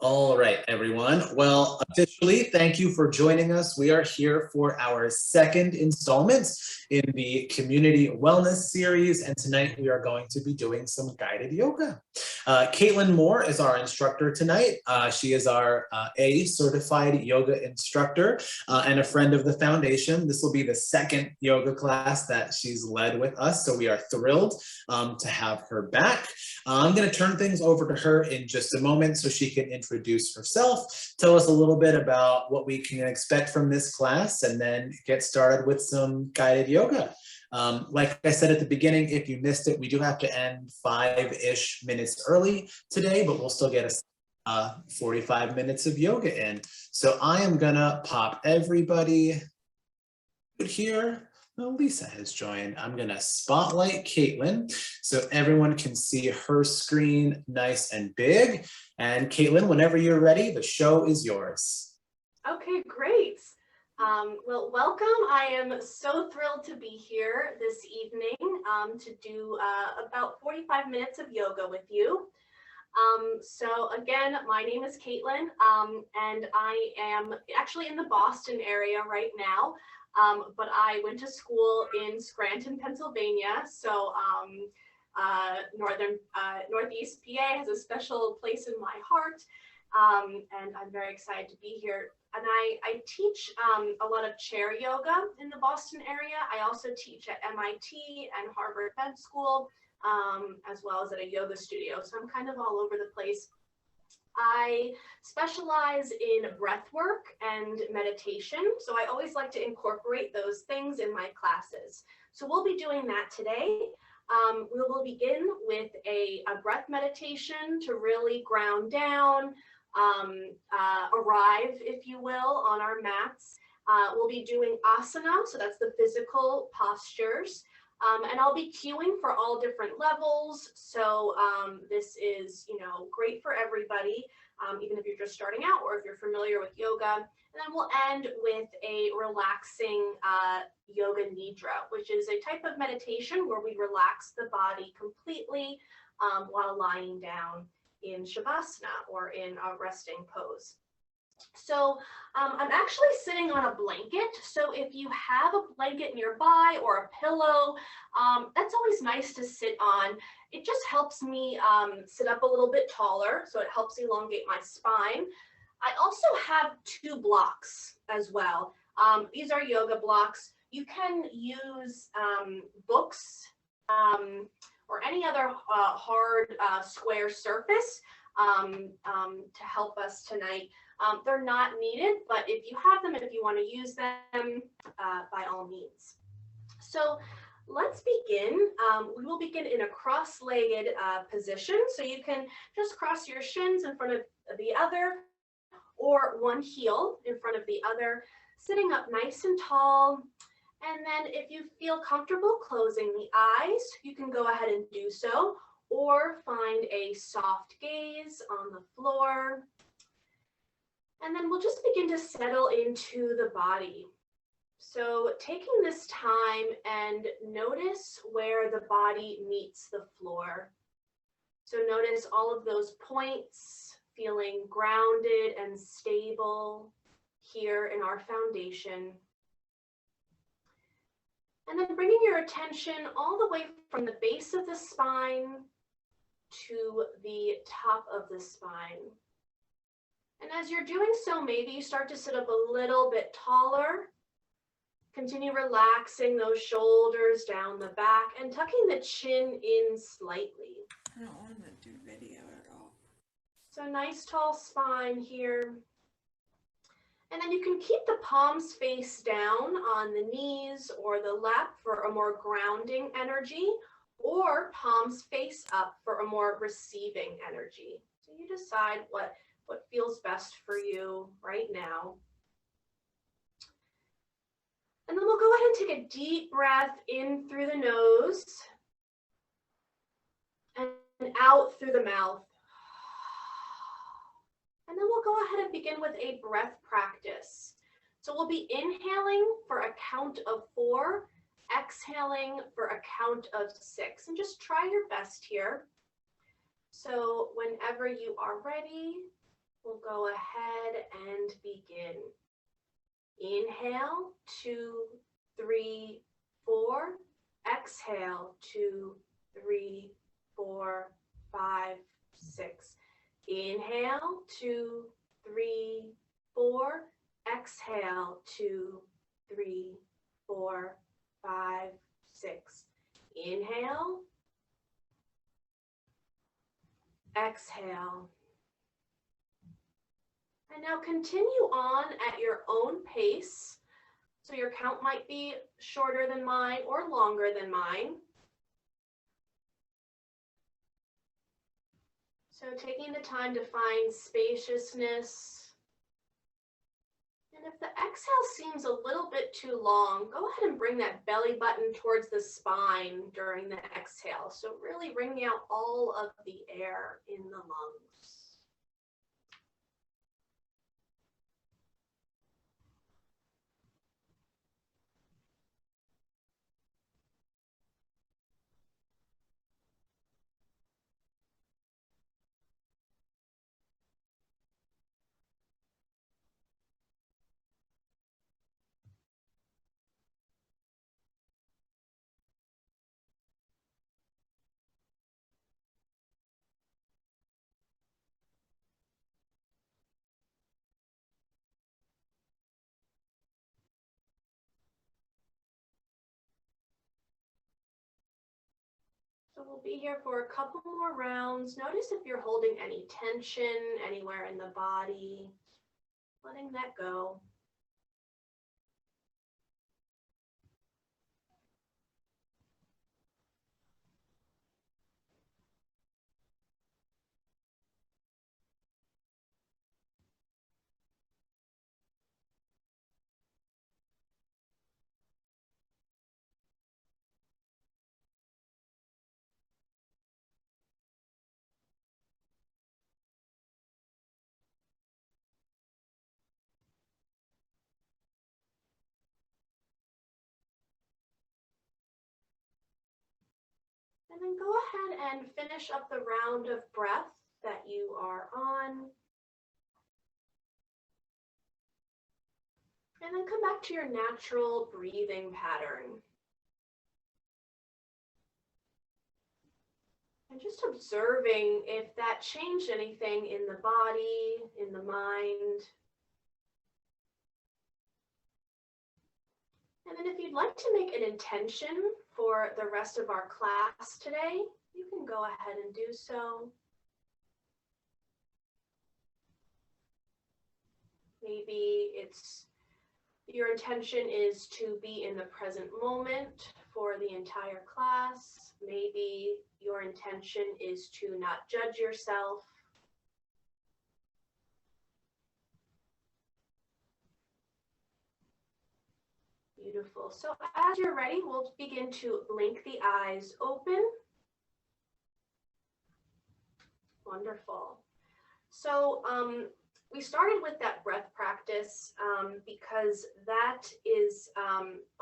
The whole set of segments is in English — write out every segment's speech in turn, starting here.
All right, everyone. Well, officially, thank you for joining us. We are here for our second installment in the Community Wellness Series, and tonight we are going to be doing some guided yoga. Caitlin Moore is our instructor tonight. She is our A certified yoga instructor and a friend of the foundation. This will be the second yoga class that she's led with us, so we are thrilled to have her back. I'm going to turn things over to her in just a moment so she can introduce herself, tell us a little bit about what we can expect from this class, and then get started with some guided yoga. Like I said at the beginning, if you missed it, we do have to end 5-ish minutes early today, but we'll still get 45 minutes of yoga in. So I am gonna pop everybody here. Oh, Lisa has joined. I'm gonna spotlight Caitlin so everyone can see her screen nice and big. And Caitlin, whenever you're ready, the show is yours. Okay, great. Well, welcome. I am so thrilled to be here this evening to do about 45 minutes of yoga with you. So again, my name is Caitlin, and I am actually in the Boston area right now. But I went to school in Scranton, Pennsylvania. So Northeast PA has a special place in my heart. And I'm very excited to be here. And I teach a lot of chair yoga in the Boston area. I also teach at MIT and Harvard Med School, as well as at a yoga studio. So I'm kind of all over the place. I specialize in breath work and meditation, so I always like to incorporate those things in my classes. So we'll be doing that today. We will begin with a breath meditation to really ground down, arrive, if you will, on our mats. We'll be doing asana, so that's the physical postures. And I'll be cueing for all different levels. So this is, great for everybody, even if you're just starting out or if you're familiar with yoga. And then we'll end with a relaxing yoga Nidra, which is a type of meditation where we relax the body completely while lying down in Savasana or in a resting pose. So I'm actually sitting on a blanket. So if you have a blanket nearby or a pillow, that's always nice to sit on. It just helps me sit up a little bit taller. So it helps elongate my spine. I also have 2 blocks as well. These are yoga blocks. You can use books or any other hard square surface to help us tonight. They're not needed, but if you have them, if you want to use them, by all means. So let's begin. We will begin in a cross-legged position. So you can just cross your shins in front of the other or one heel in front of the other, sitting up nice and tall. And then if you feel comfortable closing the eyes, you can go ahead and do so, or find a soft gaze on the floor. And then we'll just begin to settle into the body. So taking this time and notice where the body meets the floor. So notice all of those points, feeling grounded and stable here in our foundation. And then bringing your attention all the way from the base of the spine to the top of the spine. And as you're doing so, maybe you start to sit up a little bit taller. Continue relaxing those shoulders down the back and tucking the chin in slightly. I don't want to do video at all. So nice tall spine here. And then you can keep the palms face down on the knees or the lap for a more grounding energy, or palms face up for a more receiving energy. So you decide what feels best for you right now. And then we'll go ahead and take a deep breath in through the nose and out through the mouth. And then we'll go ahead and begin with a breath practice. So we'll be inhaling for a count of 4, exhaling for a count of 6, and just try your best here. So whenever you are ready, we'll go ahead and begin. Inhale, 2, 3, 4. Exhale, 2, 3, 4, 5, 6. Inhale, 2, 3, 4. Exhale, 2, 3, 4, 5, 6. Inhale. Exhale. And now continue on at your own pace. So your count might be shorter than mine or longer than mine. So taking the time to find spaciousness. And if the exhale seems a little bit too long, go ahead and bring that belly button towards the spine during the exhale. So really wringing out all of the air in the lungs. So we'll be here for a couple more rounds. Notice if you're holding any tension anywhere in the body, letting that go. And then go ahead and finish up the round of breath that you are on. And then come back to your natural breathing pattern. And just observing if that changed anything in the body, in the mind. And then if you'd like to make an intention for the rest of our class today, you can go ahead and do so. Maybe your intention is to be in the present moment for the entire class. Maybe your intention is to not judge yourself. Beautiful. So as you're ready, we'll begin to blink the eyes open. Wonderful. So we started with that breath practice because that is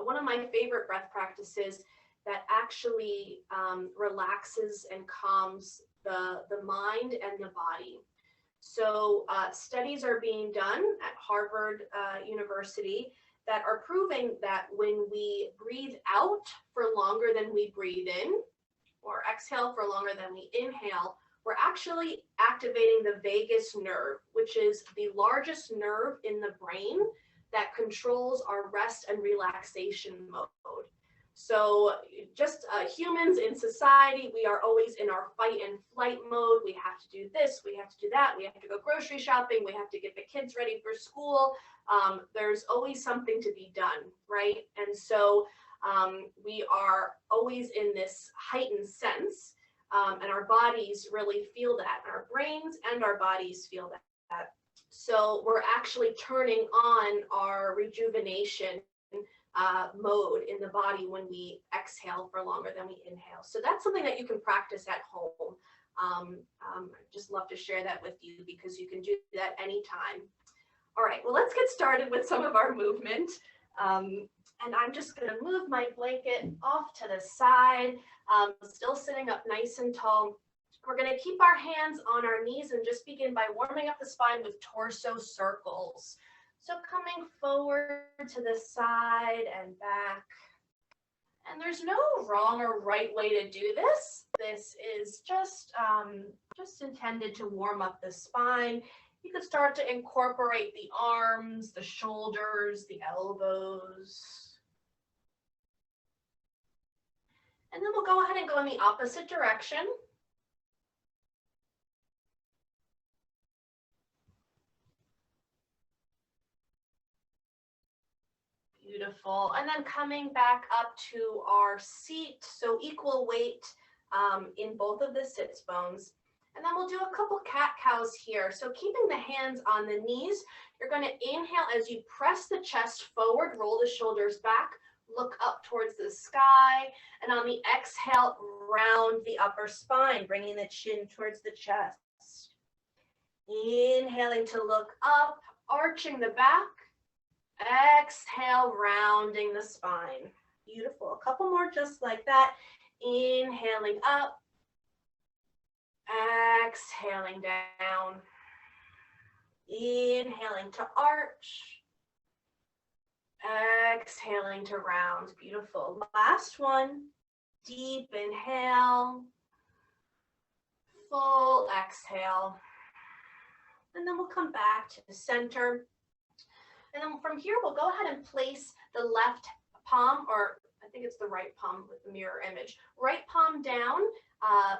one of my favorite breath practices that actually relaxes and calms the mind and the body. So studies are being done at Harvard University that are proving that when we breathe out for longer than we breathe in, or exhale for longer than we inhale, we're actually activating the vagus nerve, which is the largest nerve in the brain that controls our rest and relaxation mode. So just humans in society, we are always in our fight and flight mode. We have to do this, we have to do that, we have to go grocery shopping, we have to get the kids ready for school. There's always something to be done, right? And so we are always in this heightened sense, and our bodies really feel that. Our brains and our bodies feel that. So we're actually turning on our rejuvenation mode in the body when we exhale for longer than we inhale. So that's something that you can practice at home. I'd just love to share that with you because you can do that anytime. All right, well, let's get started with some of our movement. And I'm just going to move my blanket off to the side, still sitting up nice and tall. We're going to keep our hands on our knees and just begin by warming up the spine with torso circles. So coming forward to the side and back. And there's no wrong or right way to do this. This is just intended to warm up the spine. You could start to incorporate the arms, the shoulders, the elbows. And then we'll go ahead and go in the opposite direction. Beautiful. And then coming back up to our seat, so equal weight in both of the sits bones. And then we'll do a couple cat-cows here. So keeping the hands on the knees, you're going to inhale as you press the chest forward, roll the shoulders back, look up towards the sky. And on the exhale, round the upper spine, bringing the chin towards the chest. Inhaling to look up, arching the back. Exhale, rounding the spine. Beautiful. A couple more just like that. Inhaling up. Exhaling down. Inhaling to arch. Exhaling to round. Beautiful. Last one. Deep inhale. Full exhale. And then we'll come back to the center. And then from here, we'll go ahead and place the left palm, or I think it's the right palm with the mirror image, right palm down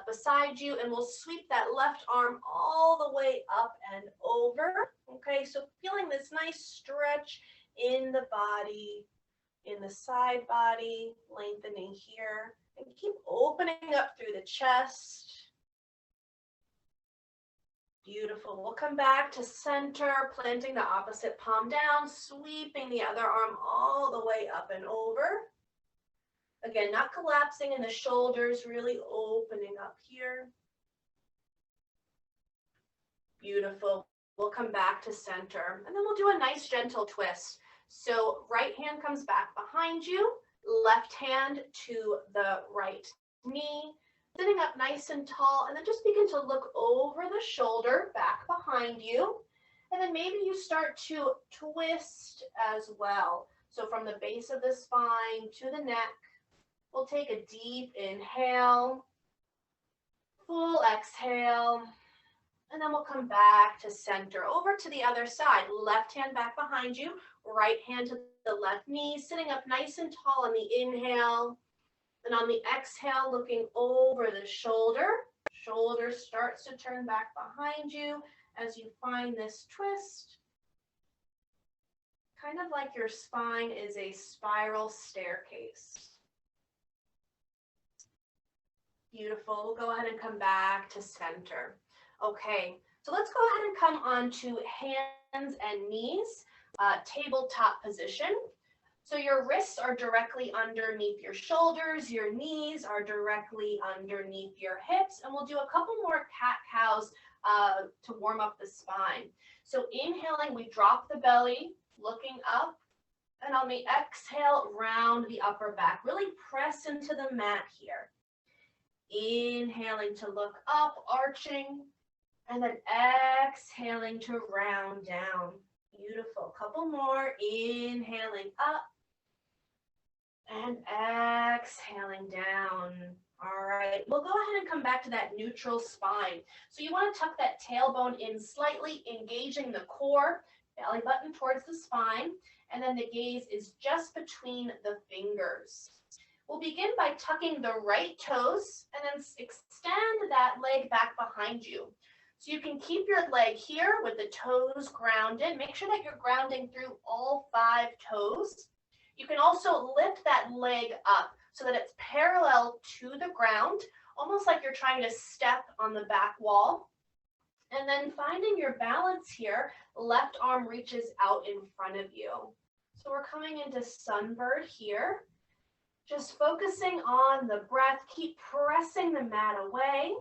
beside you, and we'll sweep that left arm all the way up and over. Okay, so feeling this nice stretch in the body, in the side body, lengthening here, and keep opening up through the chest. Beautiful. We'll come back to center, planting the opposite palm down, sweeping the other arm all the way up and over. Again, not collapsing in the shoulders, really opening up here. Beautiful. We'll come back to center, and then we'll do a nice gentle twist. So right hand comes back behind you, left hand to the right knee. Sitting up nice and tall, and then just begin to look over the shoulder, back behind you. And then maybe you start to twist as well. So from the base of the spine to the neck, we'll take a deep inhale, full exhale, and then we'll come back to center. Over to the other side, left hand back behind you, right hand to the left knee, sitting up nice and tall on the inhale. And on the exhale, looking over the shoulder, shoulder starts to turn back behind you as you find this twist. Kind of like your spine is a spiral staircase. Beautiful. We'll go ahead and come back to center. Okay, so let's go ahead and come on to hands and knees, tabletop position. So your wrists are directly underneath your shoulders, your knees are directly underneath your hips, and we'll do a couple more cat-cows to warm up the spine. So inhaling, we drop the belly, looking up, and on the exhale, round the upper back. Really press into the mat here. Inhaling to look up, arching, and then exhaling to round down. Beautiful. Couple more. Inhaling up. And exhaling down. All right, we'll go ahead and come back to that neutral spine. So you want to tuck that tailbone in slightly, engaging the core, belly button towards the spine, and then the gaze is just between the fingers. We'll begin by tucking the right toes and then extend that leg back behind you. So you can keep your leg here with the toes grounded. Make sure that you're grounding through all 5 toes. You can also lift that leg up so that it's parallel to the ground, almost like you're trying to step on the back wall. And then finding your balance here, left arm reaches out in front of you. So we're coming into sunbird here. Just focusing on the breath, keep pressing the mat away.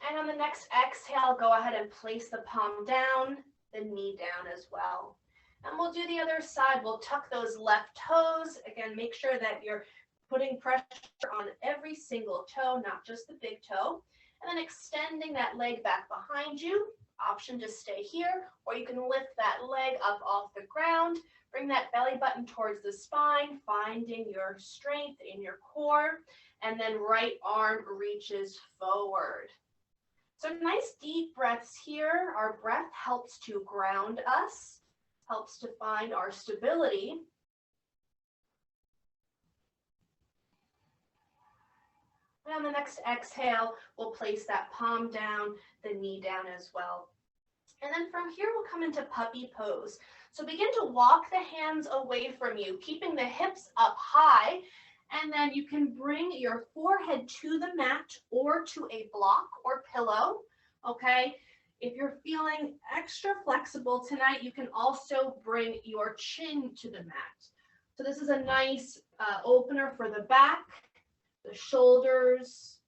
And on the next exhale, go ahead and place the palm down, the knee down as well. And we'll do the other side. We'll tuck those left toes. Again, make sure that you're putting pressure on every single toe, not just the big toe, and then extending that leg back behind you. Option to stay here, or you can lift that leg up off the ground, bring that belly button towards the spine, finding your strength in your core, and then right arm reaches forward. So nice deep breaths here. Our breath helps to ground us, helps to find our stability. And on the next exhale, we'll place that palm down, the knee down as well. And then from here, we'll come into puppy pose. So begin to walk the hands away from you, keeping the hips up high. And then you can bring your forehead to the mat or to a block or pillow, okay? If you're feeling extra flexible tonight, you can also bring your chin to the mat. So this is a nice opener for the back, the shoulders.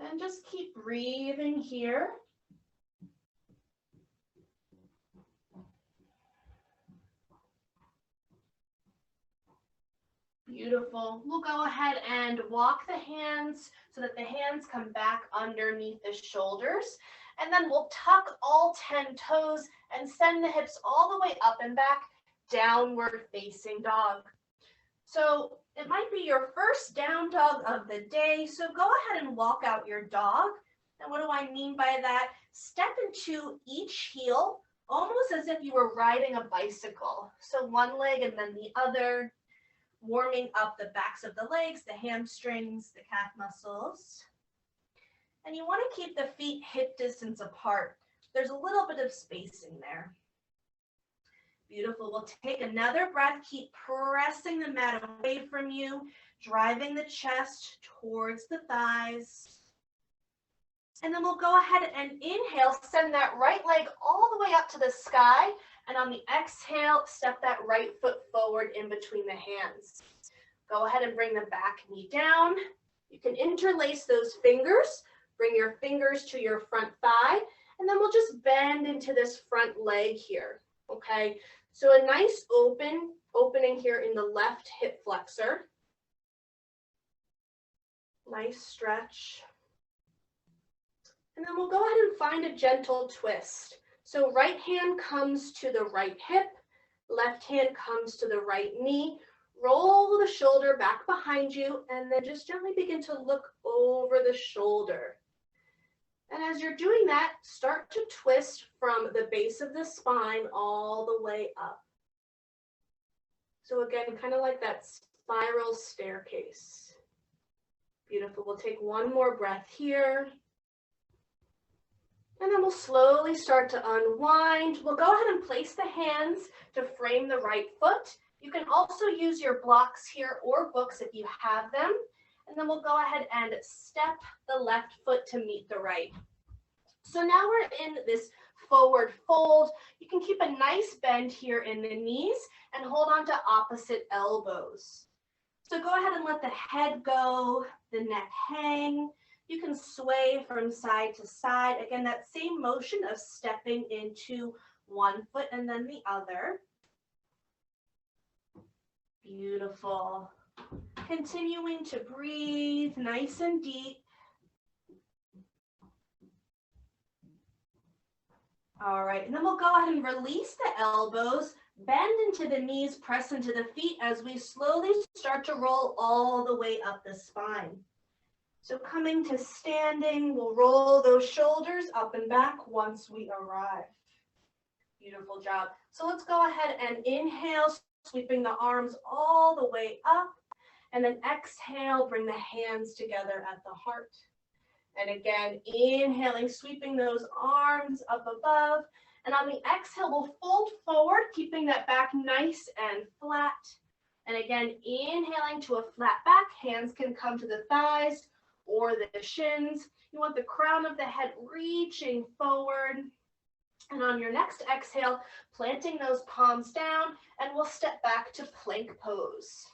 And just keep breathing here. Beautiful. We'll go ahead and walk the hands so that the hands come back underneath the shoulders. And then we'll tuck all 10 toes and send the hips all the way up and back, downward facing dog. So it might be your first down dog of the day. So go ahead and walk out your dog. And what do I mean by that? Step into each heel, almost as if you were riding a bicycle. So one leg and then the other, warming up the backs of the legs, the hamstrings, the calf muscles. And you want to keep the feet hip distance apart. There's a little bit of spacing there. Beautiful. We'll take another breath. Keep pressing the mat away from you, driving the chest towards the thighs. And then we'll go ahead and inhale, send that right leg all the way up to the sky. And on the exhale, step that right foot forward in between the hands. Go ahead and bring the back knee down. You can interlace those fingers. Bring your fingers to your front thigh. And then we'll just bend into this front leg here. Okay, so a nice opening here in the left hip flexor. Nice stretch. And then we'll go ahead and find a gentle twist. So right hand comes to the right hip, left hand comes to the right knee. Roll the shoulder back behind you, and then just gently begin to look over the shoulder. And as you're doing that, start to twist from the base of the spine all the way up. So again, kind of like that spiral staircase. Beautiful. We'll take one more breath here. And then we'll slowly start to unwind. We'll go ahead and place the hands to frame the right foot. You can also use your blocks here or books if you have them. And then we'll go ahead and step the left foot to meet the right. So now we're in this forward fold. You can keep a nice bend here in the knees and hold on to opposite elbows. So go ahead and let the head go, the neck hang. You can sway from side to side. Again, that same motion of stepping into one foot and then the other. Beautiful. Continuing to breathe nice and deep. All right, and then we'll go ahead and release the elbows, bend into the knees, press into the feet as we slowly start to roll all the way up the spine. So coming to standing, we'll roll those shoulders up and back once we arrive. Beautiful job. So let's go ahead and inhale, sweeping the arms all the way up. And then exhale, bring the hands together at the heart. And again, inhaling, sweeping those arms up above. And on the exhale, we'll fold forward, keeping that back nice and flat. And again, inhaling to a flat back. Hands can come to the thighs or the shins. You want the crown of the head reaching forward. And on your next exhale, planting those palms down, and we'll step back to plank pose.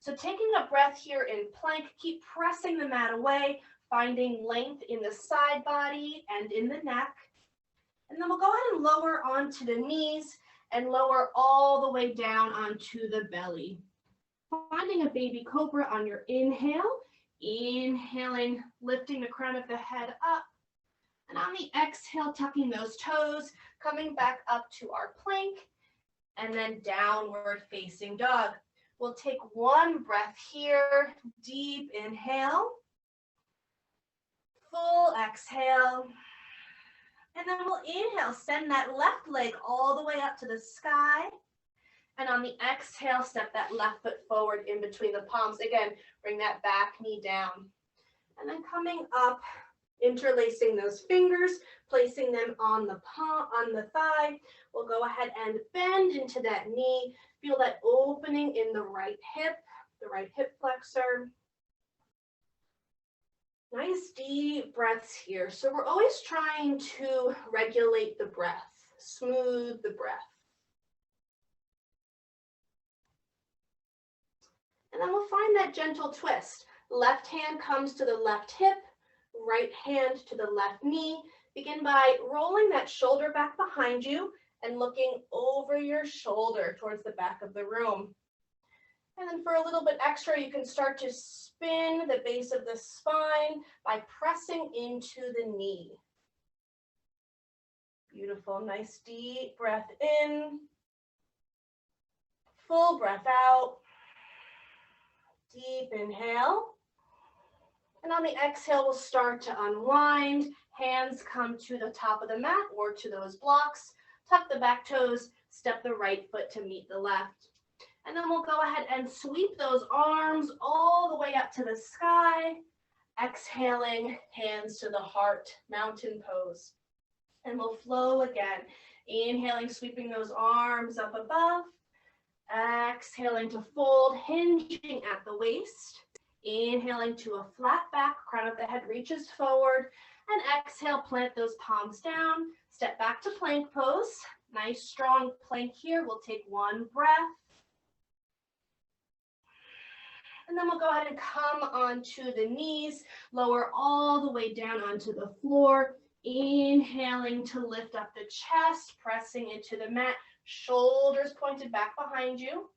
So taking a breath here in plank, keep pressing the mat away, finding length in the side body and in the neck. And then we'll go ahead and lower onto the knees and lower all the way down onto the belly. Finding a baby cobra on your inhale. Inhaling, lifting the crown of the head up. And on the exhale, tucking those toes, coming back up to our plank, and then downward facing dog. We'll take one breath here, deep inhale, full exhale, and then we'll inhale, send that left leg all the way up to the sky, and on the exhale, step that left foot forward in between the palms. Again, bring that back knee down, and then coming up, interlacing those fingers, placing them on the palm, on the thigh. We'll go ahead and bend into that knee. Feel that opening in the right hip flexor. Nice deep breaths here. So we're always trying to regulate the breath, smooth the breath. And then we'll find that gentle twist. Left hand comes to the left hip, right hand to the left knee. Begin by rolling that shoulder back behind you and looking over your shoulder towards the back of the room. And then for a little bit extra, you can start to spin the base of the spine by pressing into the knee. Beautiful, nice deep breath in. Full breath out. Deep inhale. And on the exhale, we'll start to unwind. Hands come to the top of the mat or to those blocks. Tuck the back toes, step the right foot to meet the left. And then we'll go ahead and sweep those arms all the way up to the sky. Exhaling, hands to the heart, mountain pose. And we'll flow again. Inhaling, sweeping those arms up above. Exhaling to fold, hinging at the waist. Inhaling to a flat back, crown of the head reaches forward. And exhale, plant those palms down. Step back to plank pose. Nice strong plank here. We'll take one breath. And then we'll go ahead and come onto the knees, lower all the way down onto the floor. Inhaling to lift up the chest, pressing into the mat, shoulders pointed back behind you.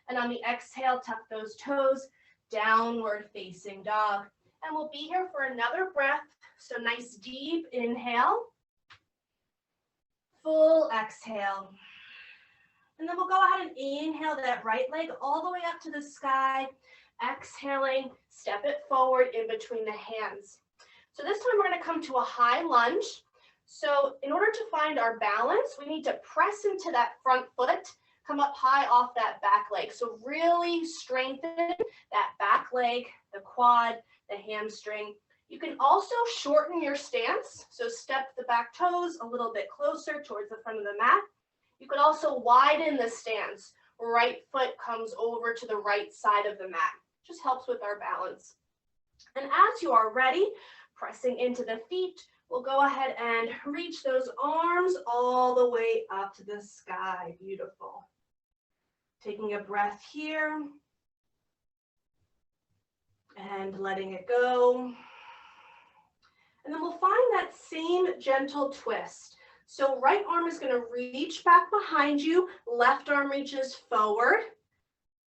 And on the exhale, tuck those toes, downward facing dog. And we'll be here for another breath. So nice deep inhale, full exhale. And then we'll go ahead and inhale that right leg all the way up to the sky. Exhaling, step it forward in between the hands. So this time we're going to come to a high lunge. So in order to find our balance, we need to press into that front foot, come up high off that back leg. So really strengthen that back leg, the quad, the hamstring. You can also shorten your stance. So step the back toes a little bit closer towards the front of the mat. You could also widen the stance. Right foot comes over to the right side of the mat. Just helps with our balance. And as you are ready, pressing into the feet, we'll go ahead and reach those arms all the way up to the sky. Beautiful. Taking a breath here and letting it go. And then we'll find that same gentle twist. So right arm is going to reach back behind you, left arm reaches forward,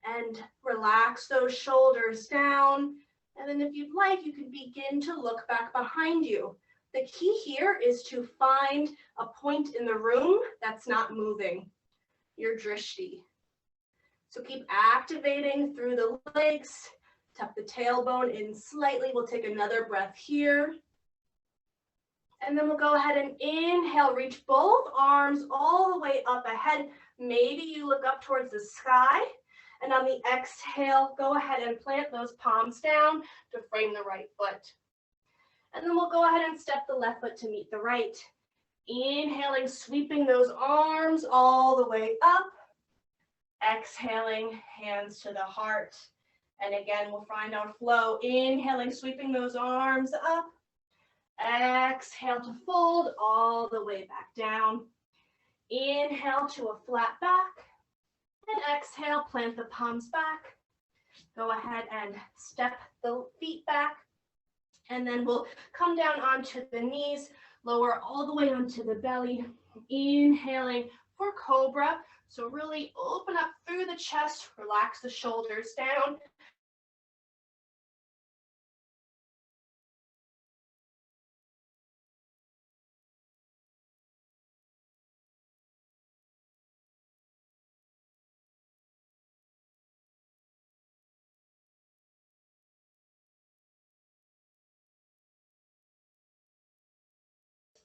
and relax those shoulders down. And then if you'd like, you can begin to look back behind you. The key here is to find a point in the room that's not moving, your drishti. So keep activating through the legs, tuck the tailbone in slightly. We'll take another breath here. And then we'll go ahead and inhale, reach both arms all the way up ahead. Maybe you look up towards the sky. And on the exhale, go ahead and plant those palms down to frame the right foot. And then we'll go ahead and step the left foot to meet the right. Inhaling, sweeping those arms all the way up. Exhaling, hands to the heart. And again, we'll find our flow. Inhaling, sweeping those arms up. Exhale to fold all the way back down. Inhale to a flat back. And exhale, plant the palms back. Go ahead and step the feet back. And then we'll come down onto the knees, lower all the way onto the belly. Inhaling for cobra. So really open up through the chest, relax the shoulders down.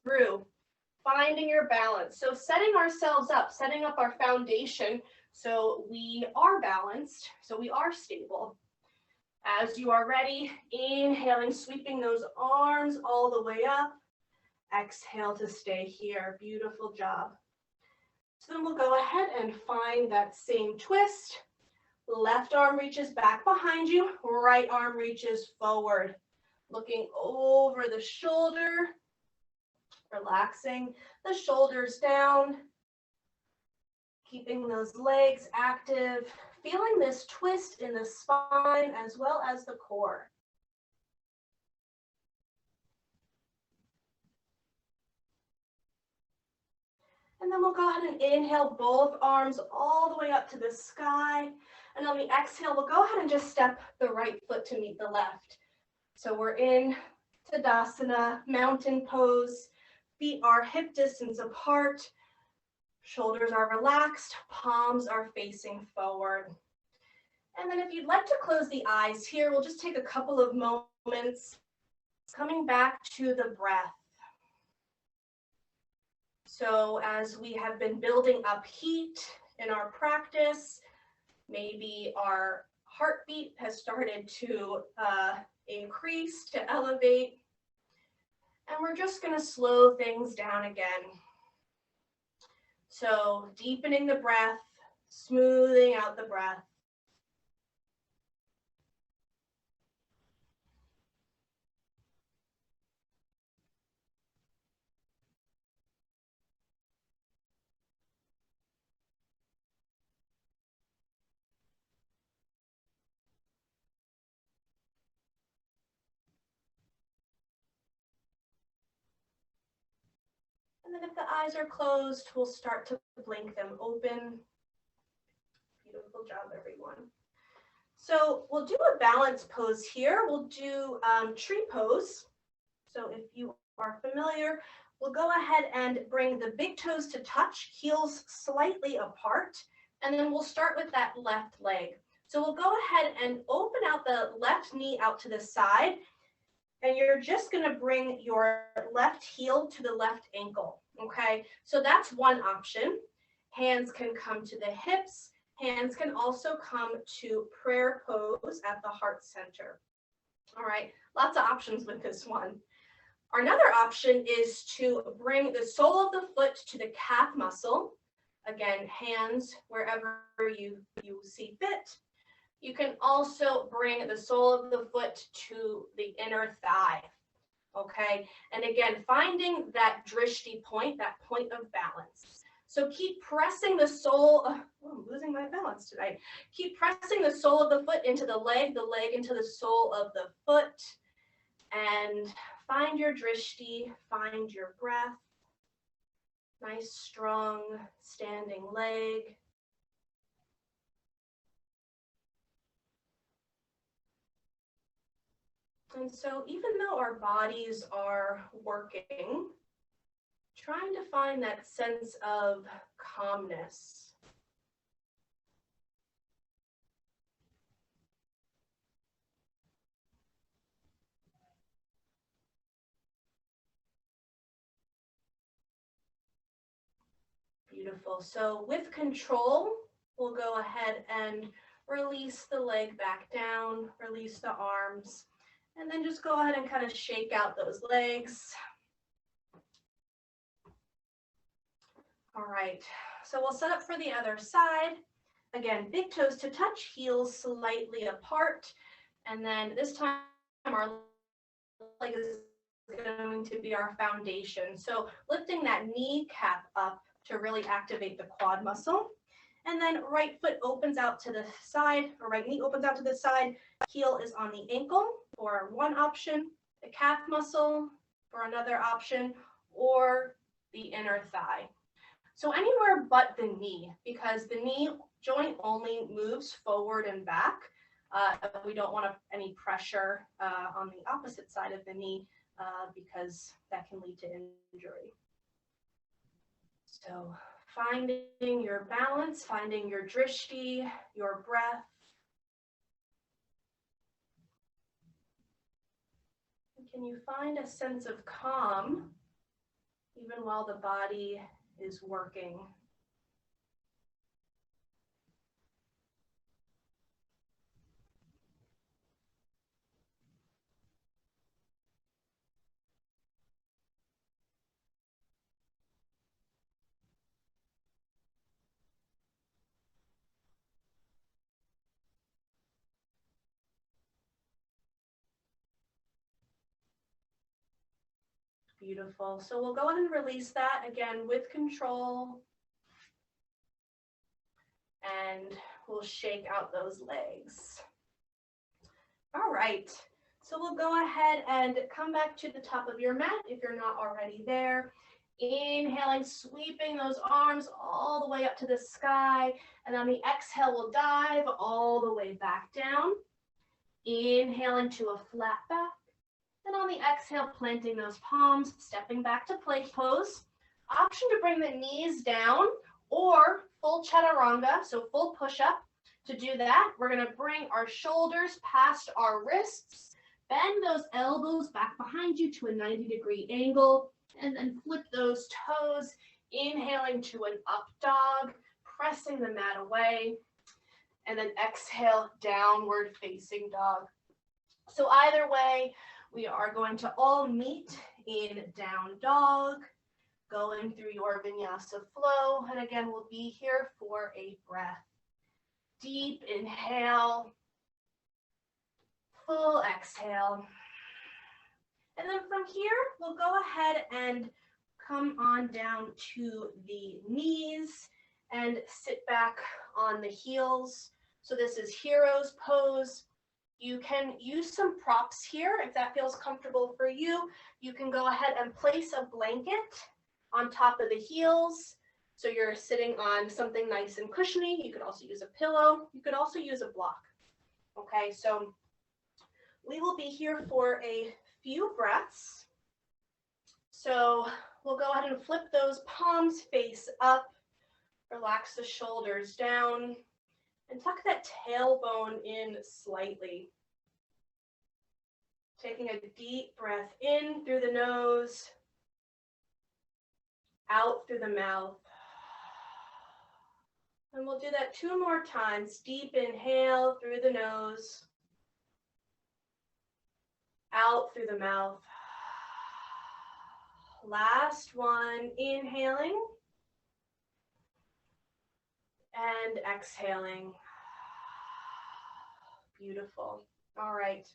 Through finding your balance. So setting ourselves up, setting up our foundation so we are balanced, so we are stable. As you are ready, inhaling, sweeping those arms all the way up. Exhale to stay here. Beautiful job. So then we'll go ahead and find that same twist. Left arm reaches back behind you, right arm reaches forward. Looking over the shoulder, relaxing the shoulders down, keeping those legs active, feeling this twist in the spine as well as the core. And then we'll go ahead and inhale both arms all the way up to the sky. And on the exhale, we'll go ahead and just step the right foot to meet the left. So we're in Tadasana, mountain pose. Feet are hip distance apart. Shoulders are relaxed. Palms are facing forward. And then if you'd like to close the eyes here, we'll just take a couple of moments coming back to the breath. So as we have been building up heat in our practice, maybe our heartbeat has started to increase, to elevate, and we're just going to slow things down again. So deepening the breath, smoothing out the breath. And then if the eyes are closed, we'll start to blink them open. Beautiful job, everyone. So we'll do a balance pose here. We'll do tree pose. So if you are familiar, we'll go ahead and bring the big toes to touch, heels slightly apart, and then we'll start with that left leg. So we'll go ahead and open out the left knee out to the side, and you're just going to bring your left heel to the left ankle, okay? So that's one option. Hands can come to the hips. Hands can also come to prayer pose at the heart center. All right, lots of options with this one. Another option is to bring the sole of the foot to the calf muscle. Again, hands wherever you see fit. You can also bring the sole of the foot to the inner thigh, okay? And again, finding that drishti point, that point of balance. So keep pressing the sole, I'm losing my balance today. Keep pressing the sole of the foot into the leg into the sole of the foot, and find your drishti, find your breath. Nice, strong, standing leg. And so even though our bodies are working, trying to find that sense of calmness. Beautiful. So with control, we'll go ahead and release the leg back down, release the arms, and then just go ahead and kind of shake out those legs. All right, so we'll set up for the other side. Again, big toes to touch, heels slightly apart. And then this time our leg is going to be our foundation. So lifting that kneecap up to really activate the quad muscle. And then right foot opens out to the side, or right knee opens out to the side. Heel is on the ankle for one option, the calf muscle for another option, or the inner thigh. So anywhere but the knee, because the knee joint only moves forward and back. We don't want any pressure on the opposite side of the knee because that can lead to injury. So finding your balance, finding your drishti, your breath. Can you find a sense of calm even while the body is working? Beautiful. So we'll go ahead and release that again with control. And we'll shake out those legs. All right. So we'll go ahead and come back to the top of your mat if you're not already there. Inhaling, sweeping those arms all the way up to the sky. And on the exhale, we'll dive all the way back down. Inhaling to a flat back. And on the exhale, planting those palms, stepping back to plank pose. Option to bring the knees down or full chaturanga, so full push-up. To do that, we're going to bring our shoulders past our wrists, bend those elbows back behind you to a 90-degree angle, and then flip those toes, inhaling to an up dog, pressing the mat away, and then exhale, downward facing dog. So either way, we are going to all meet in down dog, going through your vinyasa flow. And again, we'll be here for a breath. Deep inhale, full exhale. And then from here, we'll go ahead and come on down to the knees and sit back on the heels. So this is hero's pose. You can use some props here if that feels comfortable for you. You can go ahead and place a blanket on top of the heels. So you're sitting on something nice and cushiony. You could also use a pillow. You could also use a block. Okay, so we will be here for a few breaths. So we'll go ahead and flip those palms face up. Relax the shoulders down. And tuck that tailbone in slightly. Taking a deep breath in through the nose, out through the mouth. And we'll do that 2 more times. Deep inhale through the nose, out through the mouth. Last one, inhaling and exhaling. Beautiful. All right.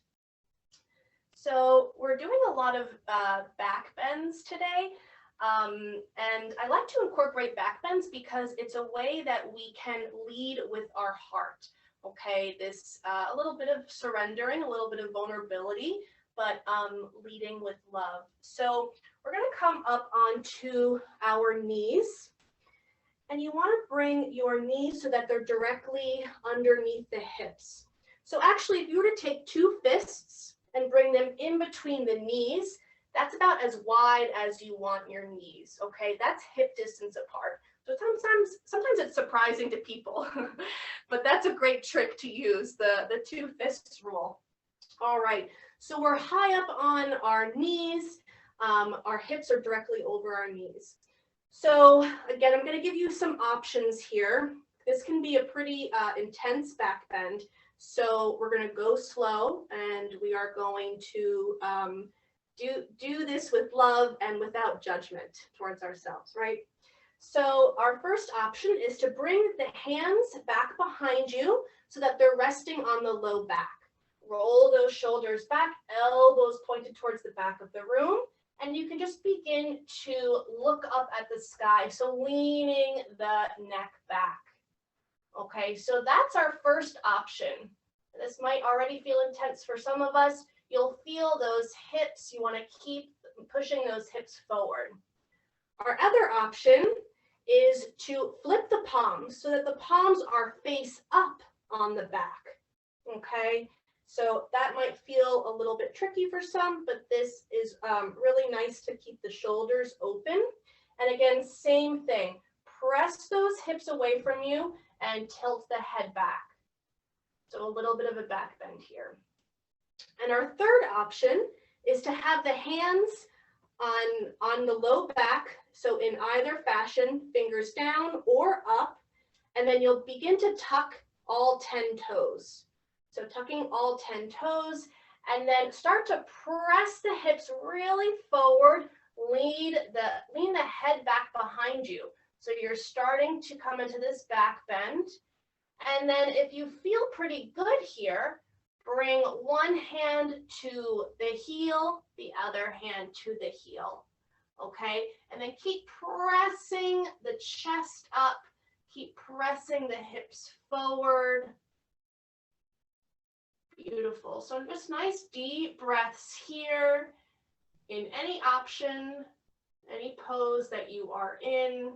So we're doing a lot of back bends today. And I like to incorporate back bends because it's a way that we can lead with our heart. Okay, this a little bit of surrendering, a little bit of vulnerability, but leading with love. So we're going to come up onto our knees. And you want to bring your knees so that they're directly underneath the hips. So actually, if you were to take 2 fists and bring them in between the knees, that's about as wide as you want your knees, okay? That's hip distance apart. So sometimes it's surprising to people, but that's a great trick to use, the 2 fists rule. All right, so we're high up on our knees. Our hips are directly over our knees. So again, I'm going to give you some options here. This can be a pretty intense back bend. So we're going to go slow, and we are going to do this with love and without judgment towards ourselves, right? So our first option is to bring the hands back behind you so that they're resting on the low back. Roll those shoulders back, elbows pointed towards the back of the room. And you can just begin to look up at the sky. So leaning the neck back. Okay, so that's our first option. This might already feel intense for some of us. You'll feel those hips. You want to keep pushing those hips forward. Our other option is to flip the palms so that the palms are face up on the back, okay? So that might feel a little bit tricky for some, but this is really nice to keep the shoulders open. And again, same thing, press those hips away from you and tilt the head back. So a little bit of a back bend here. And our third option is to have the hands on the low back, so in either fashion, fingers down or up, and then you'll begin to tuck all 10 toes. So tucking all 10 toes, and then start to press the hips really forward, lean the head back behind you. So you're starting to come into this back bend. And then if you feel pretty good here, bring one hand to the heel, the other hand to the heel, okay? And then keep pressing the chest up, keep pressing the hips forward. Beautiful. So just nice deep breaths here in any option, any pose that you are in.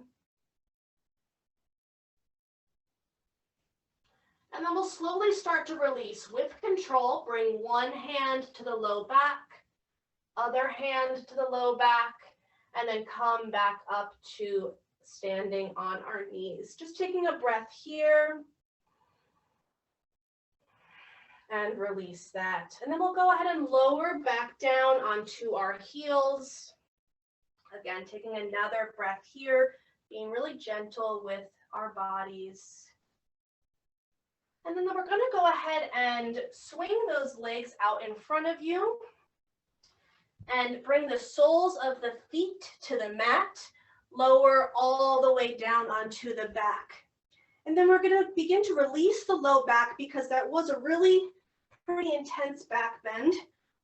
And then we'll slowly start to release. With control, bring one hand to the low back, other hand to the low back, and then come back up to standing on our knees. Just taking a breath here. And release that. And then we'll go ahead and lower back down onto our heels. Again, taking another breath here, being really gentle with our bodies. And then we're going to go ahead and swing those legs out in front of you and bring the soles of the feet to the mat, lower all the way down onto the back. And then we're going to begin to release the low back because that was a really pretty intense back bend.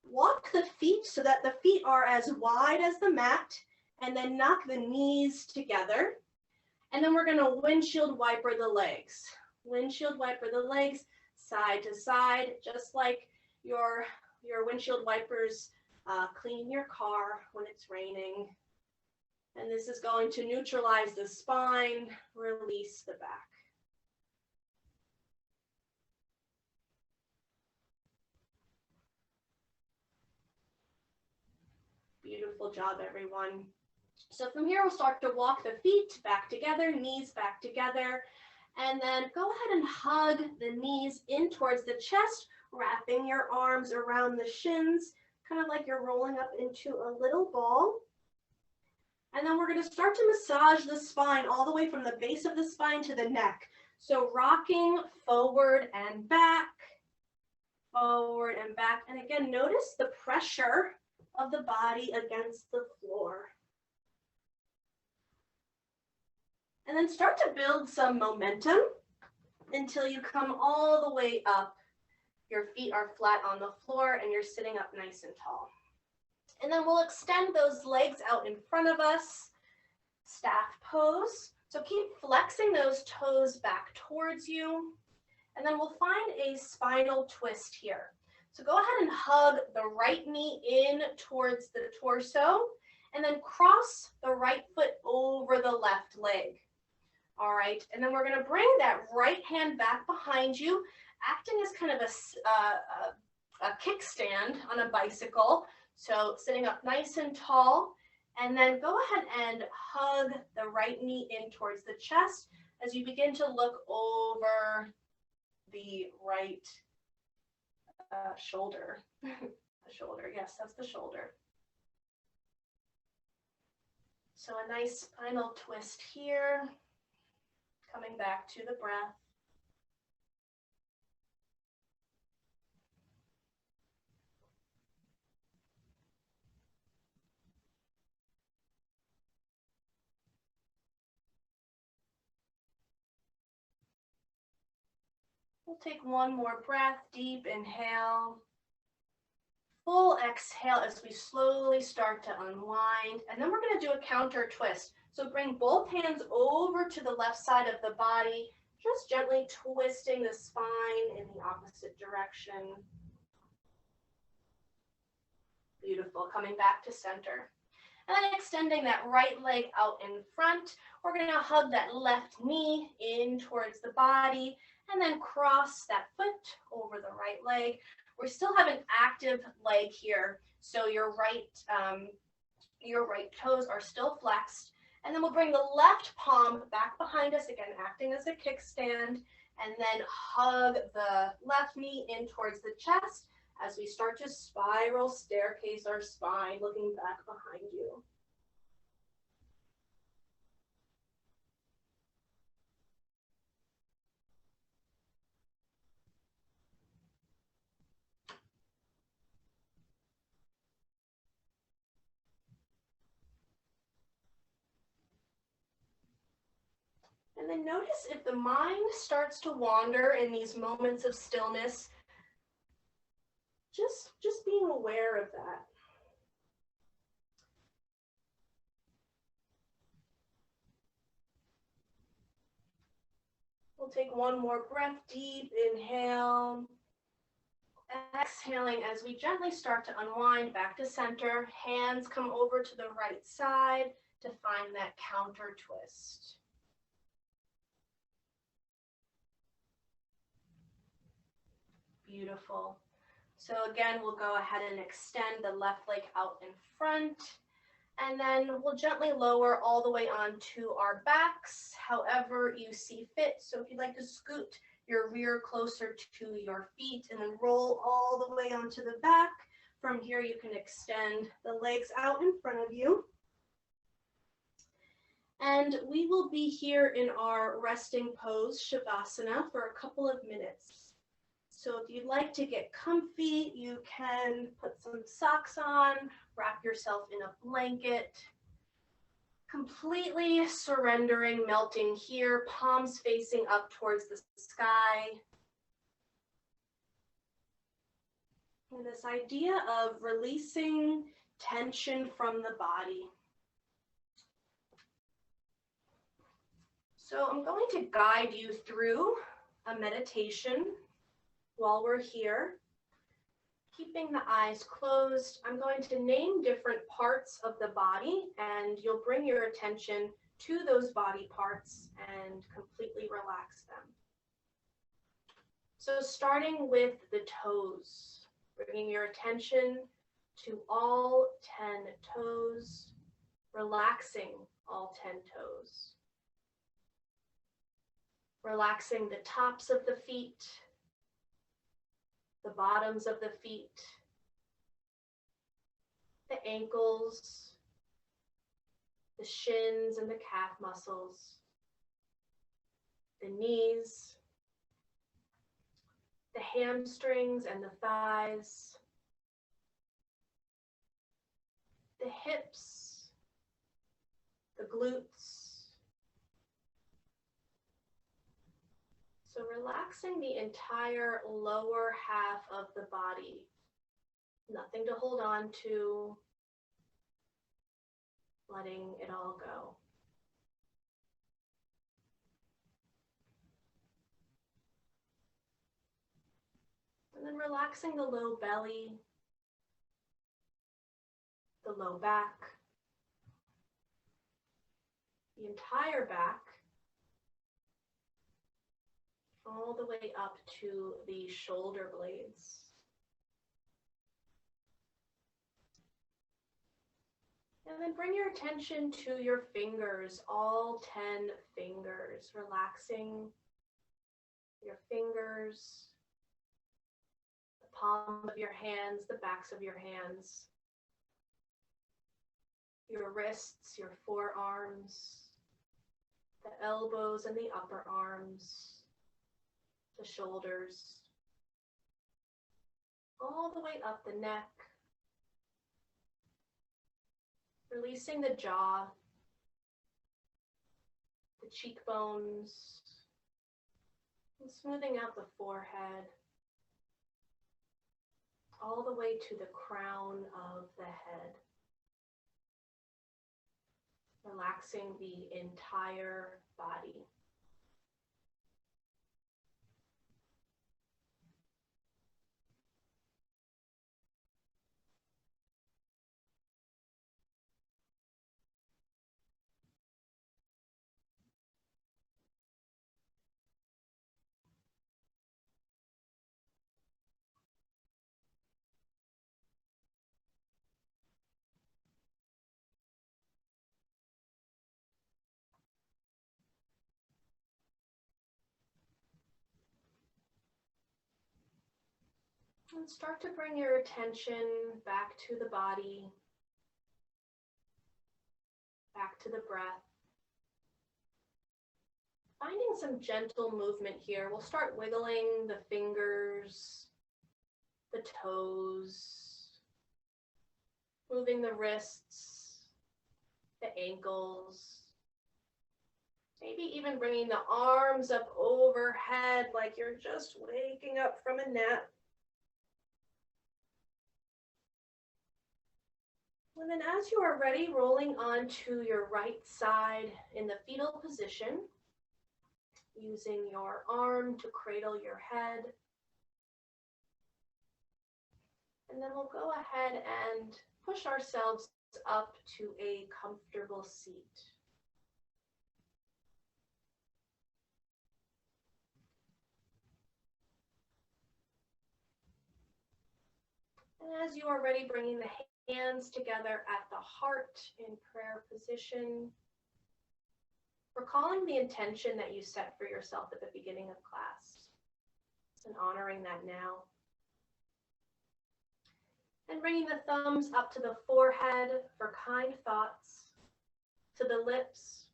Walk the feet so that the feet are as wide as the mat, and then knock the knees together. And then we're going to windshield wiper the legs. Windshield wiper the legs side to side, just like your windshield wipers clean your car when it's raining. And this is going to neutralize the spine, release the back. Beautiful job, everyone. So from here, we'll start to walk the feet back together, knees back together, and then go ahead and hug the knees in towards the chest, wrapping your arms around the shins, kind of like you're rolling up into a little ball. And then we're going to start to massage the spine all the way from the base of the spine to the neck. So rocking forward and back, forward and back. And again, notice the pressure of the body against the floor. And then start to build some momentum until you come all the way up. Your feet are flat on the floor and you're sitting up nice and tall. And then we'll extend those legs out in front of us, staff pose. So keep flexing those toes back towards you. And then we'll find a spinal twist here. So go ahead and hug the right knee in towards the torso, and then cross the right foot over the left leg. All right, and then we're going to bring that right hand back behind you, acting as kind of a kickstand on a bicycle. So sitting up nice and tall, and then go ahead and hug the right knee in towards the chest as you begin to look over the right shoulder. The shoulder, yes, that's the shoulder. So a nice spinal twist here, coming back to the breath. We'll take one more breath, deep inhale, full exhale as we slowly start to unwind. And then we're going to do a counter twist. So bring both hands over to the left side of the body, just gently twisting the spine in the opposite direction. Beautiful, coming back to center. And then extending that right leg out in front. We're going to hug that left knee in towards the body and then cross that foot over the right leg. We still have an active leg here, so your right toes are still flexed. And then we'll bring the left palm back behind us, again, acting as a kickstand, and then hug the left knee in towards the chest as we start to spiral staircase our spine, looking back behind you. And then notice if the mind starts to wander in these moments of stillness, just being aware of that. We'll take one more breath, deep inhale. Exhaling as we gently start to unwind back to center. Hands come over to the right side to find that counter twist. Beautiful. So again, we'll go ahead and extend the left leg out in front, and then we'll gently lower all the way onto our backs, however you see fit. So if you'd like to scoot your rear closer to your feet and then roll all the way onto the back. From here, you can extend the legs out in front of you. And we will be here in our resting pose, Savasana, for a couple of minutes. So if you'd like to get comfy, you can put some socks on, wrap yourself in a blanket, completely surrendering, melting here, palms facing up towards the sky. And this idea of releasing tension from the body. So I'm going to guide you through a meditation while we're here. Keeping the eyes closed, I'm going to name different parts of the body, and you'll bring your attention to those body parts and completely relax them. So starting with the toes, bringing your attention to all 10 toes, relaxing all 10 toes. Relaxing the tops of the feet, the bottoms of the feet, the ankles, the shins and the calf muscles, the knees, the hamstrings and the thighs, the hips, the glutes. So relaxing the entire lower half of the body. Nothing to hold on to. Letting it all go. And then relaxing the low belly, the low back, the entire back, all the way up to the shoulder blades. And then bring your attention to your fingers, all 10 fingers, relaxing your fingers, the palm of your hands, the backs of your hands, your wrists, your forearms, the elbows and the upper arms, the shoulders, all the way up the neck, releasing the jaw, the cheekbones, and smoothing out the forehead, all the way to the crown of the head. Relaxing the entire body. And start to bring your attention back to the body, back to the breath. Finding some gentle movement here. We'll start wiggling the fingers, the toes, moving the wrists, the ankles, maybe even bringing the arms up overhead like you're just waking up from a nap. And then as you are ready, rolling onto your right side in the fetal position, using your arm to cradle your head. And then we'll go ahead and push ourselves up to a comfortable seat. And as you are ready, bringing the hands together at the heart in prayer position, recalling the intention that you set for yourself at the beginning of class and honoring that now. And bringing the thumbs up to the forehead for kind thoughts, to the lips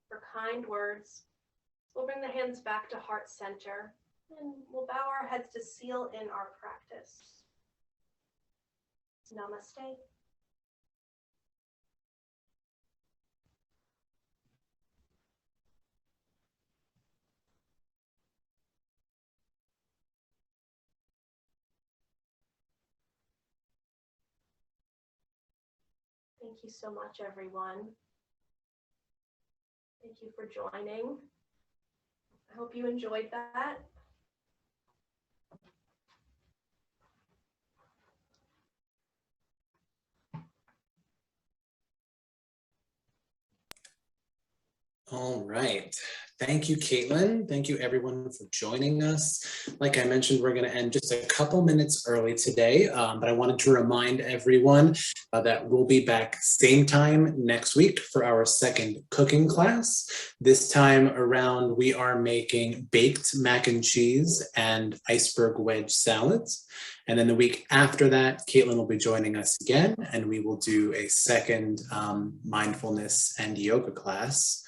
for kind words. We'll bring the hands back to heart center and we'll bow our heads to seal in our practice. Namaste. Thank you so much, everyone. Thank you for joining. I hope you enjoyed that. All right. Thank you, Caitlin. Thank you, everyone, for joining us. Like I mentioned, we're going to end just a couple minutes early today, but I wanted to remind everyone that we'll be back same time next week for our second cooking class. This time around, we are making baked mac and cheese and iceberg wedge salads. And then the week after that, Caitlin will be joining us again, and we will do a second mindfulness and yoga class.